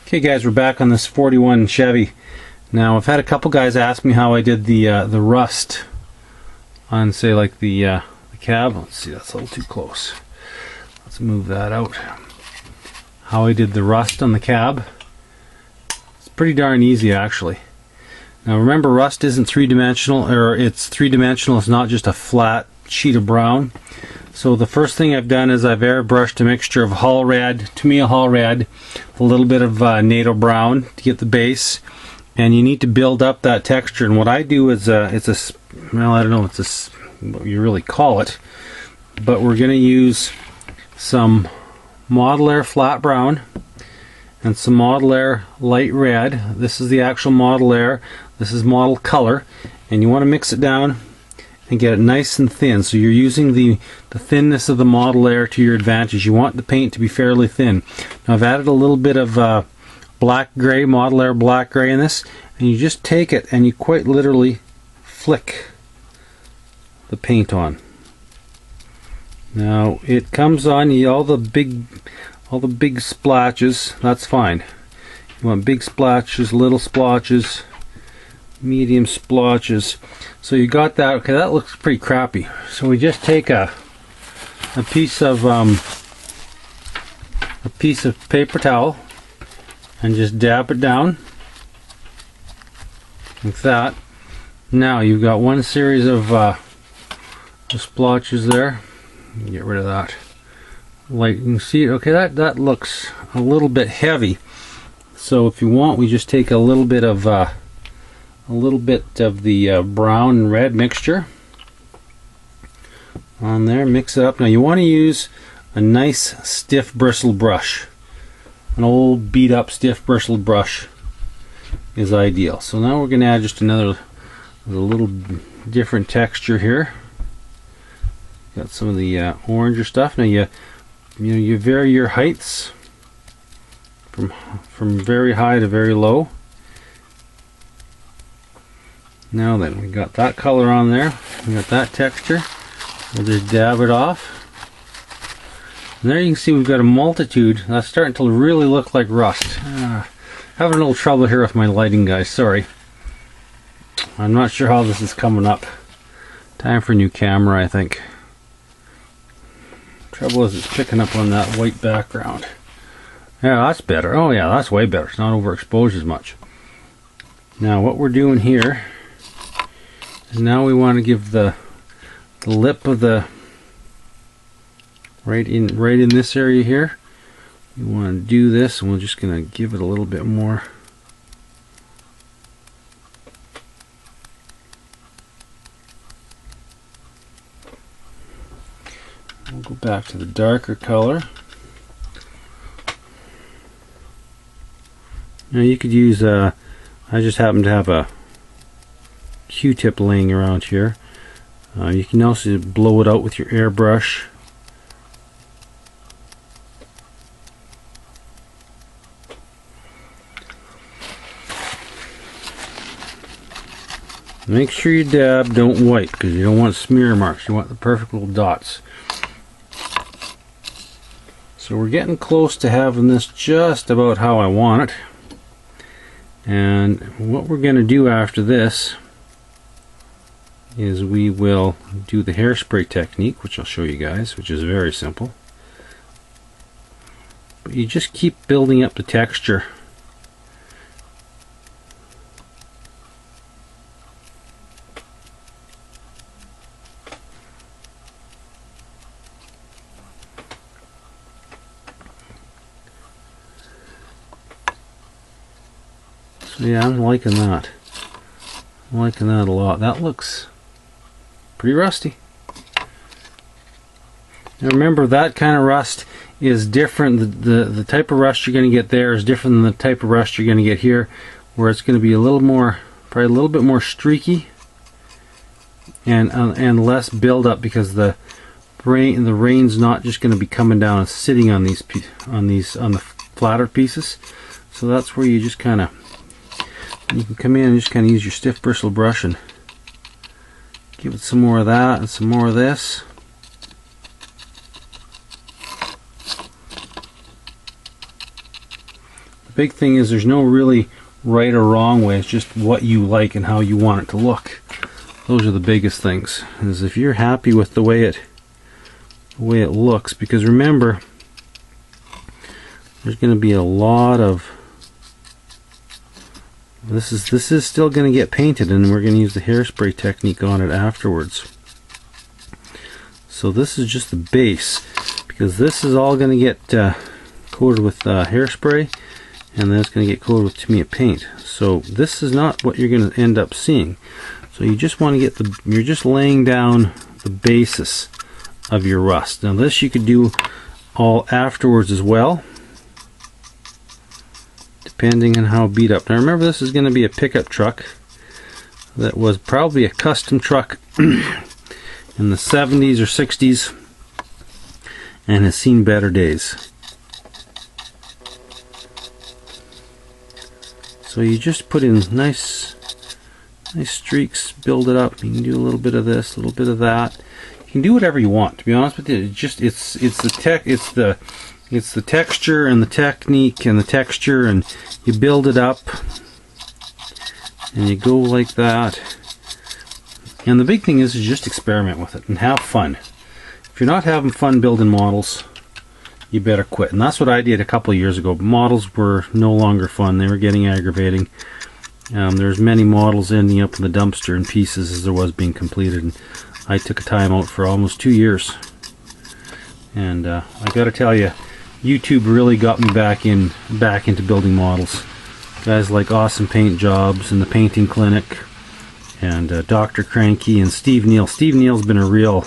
Okay guys, we're back on this 41 Chevy. Now I've had a couple guys ask me how I did the rust on, say, like the cab. Let's see, that's a little too close. Let's move that out. How I did the rust on the cab. It's pretty darn easy actually. Now remember, rust isn't three-dimensional, or it's three-dimensional, it's not just a flat sheet of brown. So the first thing I've done is I've airbrushed a mixture of Hull Red, Tamiya Hull Red, a little bit of NATO Brown to get the base, and you need to build up that texture. And what I do is it's a, well, I don't know what you really call it, but we're going to use some Model Air Flat Brown and some Model Air Light Red. This is the actual Model Air, this is Model Color, and you want to mix it down and get it nice and thin. So you're using the thinness of the Model Air to your advantage. You want the paint to be fairly thin. Now I've added a little bit of black gray, Model Air black gray in this, and you just take it and you quite literally flick the paint on. Now it comes on all the big splotches. That's fine. You want big splotches, little splotches, medium splotches. So you got that. Okay, that looks pretty crappy. So we just take a piece of paper towel and just dab it down like that. Now you've got one series of splotches there. Get rid of that. Like you can see, okay, that looks a little bit heavy. So if you want, we just take a little bit of the brown and red mixture on there, mix it up. Now you want to use a nice stiff bristled brush. An old beat up stiff bristled brush is ideal. So now we're going to add just a little different texture here. Got some of the oranger stuff. Now you vary your heights from very high to very low. Now then, we got that color on there, we got that texture. We'll just dab it off. And there you can see we've got a multitude. That's starting to really look like rust. Having a little trouble here with my lighting, guys, sorry. I'm not sure how this is coming up. Time for a new camera, I think. Trouble is it's picking up on that white background. Yeah, that's better. Oh yeah, that's way better. It's not overexposed as much. Now what we're doing here, now we want to give the lip of the right in this area here. We want to do this, and we're just going to give it a little bit more. We'll go back to the darker color. Now you could use I just happen to have a Q-tip laying around here. You can also blow it out with your airbrush. Make sure you dab, don't wipe, because you don't want smear marks. You want the perfect little dots. So we're getting close to having this just about how I want it. And what we're going to do after this is we will do the hairspray technique, which I'll show you guys, which is very simple. But you just keep building up the texture. So yeah, I'm liking that. I'm liking that a lot. That looks pretty rusty. Now remember, that kind of rust is different. The type of rust you're going to get there is different than the type of rust you're going to get here, where it's going to be a little more, probably a little bit more streaky and less buildup, because the rain's not just going to be coming down and sitting on the flatter pieces. So that's where you just kind of, you can come in and just kind of use your stiff bristle brush and give it some more of that and some more of this. big thing is there's no really right or wrong way. It's just what you like and how you want it to look. Those are the biggest things. Is if you're happy with the way it looks, because remember, there's going to be a lot of this is still going to get painted, and we're going to use the hairspray technique on it afterwards. So this is just the base, because this is all going to get coated with hairspray, and then it's going to get coated with Tamiya paint. So this is not what you're going to end up seeing. So you just want to get you're just laying down the basis of your rust. Now this you could do all afterwards as well, depending on how beat up. Now remember, this is going to be a pickup truck that was probably a custom truck in the 70s or 60s and has seen better days. So you just put in nice streaks, build it up. You can do a little bit of this, a little bit of that. You can do whatever you want, to be honest with you. It's the texture and the technique and the texture, and you build it up and you go like that. And the big thing is just experiment with it and have fun. If you're not having fun building models, you better quit. And that's what I did a couple of years ago. Models were no longer fun. They were getting aggravating. There's many models ending up in the dumpster in pieces as there was being completed. And I took a time out for almost 2 years. And I got to tell you, YouTube really got me back into building models. Guys like Awesome Paint Jobs and the Painting Clinic and Dr. Cranky and Steve Neal. Steve Neal's been a real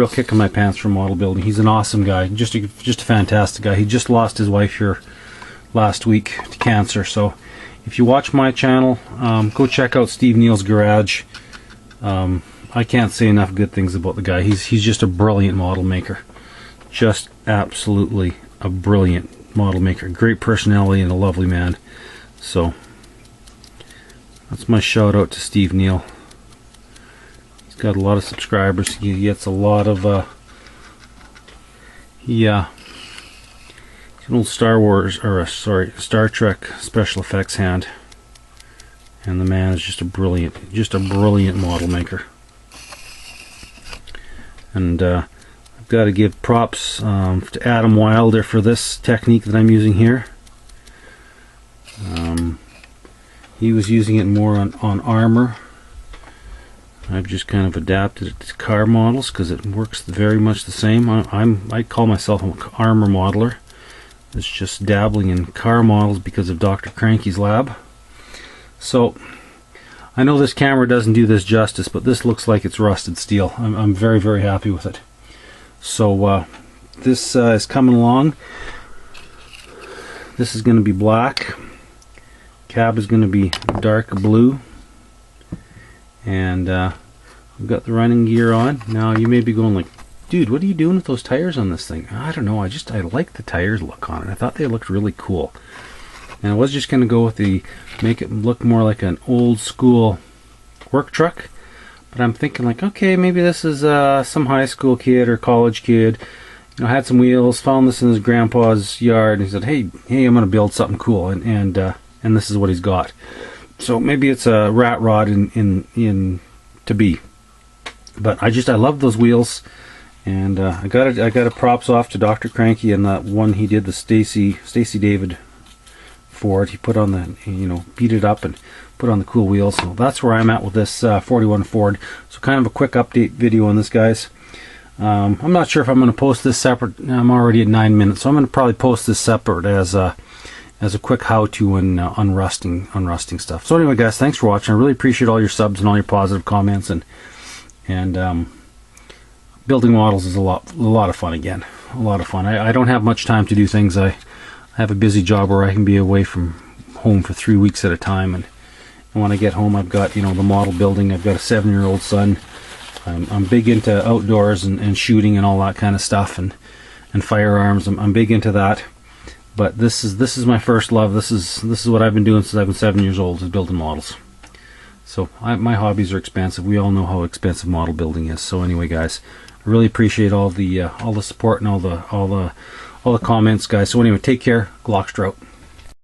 kick in my pants for model building. He's an awesome guy, just a fantastic guy. He just lost his wife here last week to cancer. So if you watch my channel, go check out Steve Neal's garage. I can't say enough good things about the guy. He's just a brilliant model maker. Just absolutely a brilliant model maker. Great personality and a lovely man. So that's my shout out to Steve Neal. He's got a lot of subscribers. He gets a lot of he's an old Star Trek special effects hand. And the man is just a brilliant model maker. And I've got to give props to Adam Wilder for this technique that I'm using here. He was using it more on armor. I've just kind of adapted it to car models because it works very much the same. I call myself an armor modeler. It's just dabbling in car models because of Dr. Cranky's lab. So I know this camera doesn't do this justice, but this looks like it's rusted steel. I'm very, very happy with it. So this is coming along. This is going to be black. Cab is going to be dark blue. And we've got the running gear on. Now you may be going like, dude, what are you doing with those tires on this thing? I don't know. I like the tires look on it. I thought they looked really cool. And I was just going to go with make it look more like an old school work truck. But I'm thinking like, okay, maybe this is some high school kid or college kid. You know, had some wheels, found this in his grandpa's yard, and he said, hey, I'm going to build something cool. And this is what he's got. So maybe it's a rat rod in to be. But I love those wheels. And I got a props off to Dr. Cranky and that one he did, the Stacy David Ford. He put on the, beat it up and put on the cool wheels. So that's where I'm at with this 41 Ford. So kind of a quick update video on this, guys. I'm not sure if I'm going to post this separate. I'm already at 9 minutes, so I'm going to probably post this separate as a quick how-to on unrusting stuff. So anyway, guys, thanks for watching. I really appreciate all your subs and all your positive comments, and building models is a lot of fun again. A lot of fun. I don't have much time to do things. I have a busy job where I can be away from home for 3 weeks at a time, and when I get home, I've got the model building. I've got a 7-year-old son. I'm big into outdoors and shooting and all that kind of stuff, and firearms. I'm big into that. But this is my first love. This is what I've been doing since I've been 7 years old, is building models. So my hobbies are expensive. We all know how expensive model building is. So anyway, guys, I I really appreciate all the support and all the comments, guys. So anyway, take care. Glockster out.